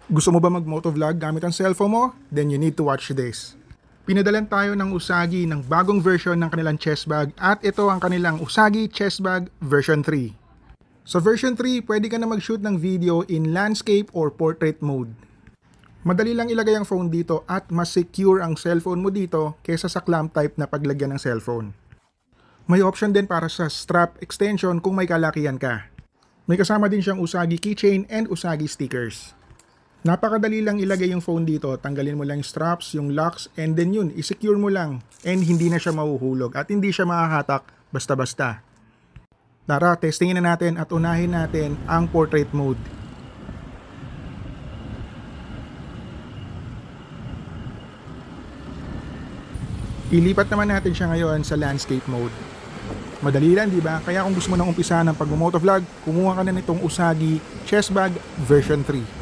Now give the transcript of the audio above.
Gusto mo ba mag-motovlog gamit ang cellphone mo? Then you need to watch this. Pinadalan tayo ng Usagi ng bagong version ng kanilang chest bag at ito ang kanilang Usagi chest bag version 3. Sa version 3, pwede ka na mag-shoot ng video in landscape or portrait mode. Madali lang ilagay ang phone dito at mas secure ang cellphone mo dito kaysa sa clamp type na paglagyan ng cellphone. May option din para sa strap extension kung may kalakihan ka. May kasama din siyang Usagi keychain and Usagi stickers. Napakadali lang ilagay yung phone dito, tanggalin mo lang yung straps, yung locks, and then yun, isecure mo lang and hindi na siya mahuhulog at hindi siya mahahatak basta-basta. Tara, testingin na natin at unahin natin ang portrait mode. Ilipat naman natin siya ngayon sa landscape mode. Madali lang, di ba? Kaya kung gusto mo nang umpisa ng pag-motovlog, kumuha ka na nitong Usagi chest bag version 3.